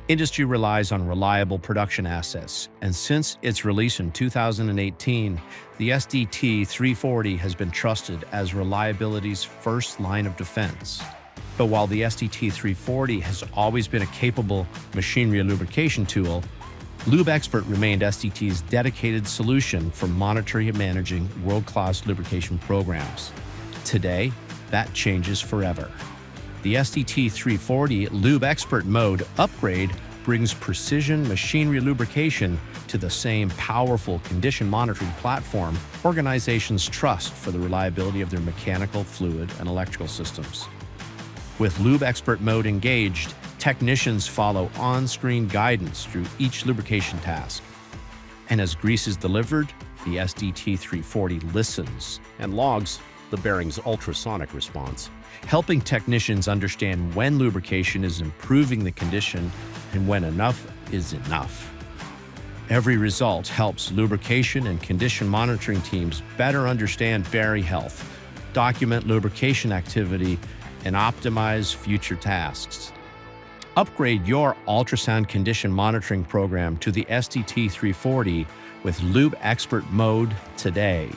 Industry relies on reliable production assets, and since its release in 2018, the SDT340 has been trusted as reliability's first line of defense. But while the SDT340 has always been a capable machinery lubrication tool, LubExpert remained SDT's dedicated solution for monitoring and managing world-class lubrication programs. Today, that changes forever. The SDT340 LubExpert Mode Upgrade brings precision machinery lubrication to the same powerful condition monitoring platform organizations trust for the reliability of their mechanical, fluid, and electrical systems. With LubExpert Mode engaged, technicians follow on-screen guidance through each lubrication task. And as grease is delivered, the SDT340 listens and logs the bearing's ultrasonic response, helping technicians understand when lubrication is improving the condition and when enough is enough. Every result helps lubrication and condition monitoring teams better understand bearing health, document lubrication activity, and optimize future tasks. Upgrade your ultrasound condition monitoring program to the SDT340 with LubExpert Mode today.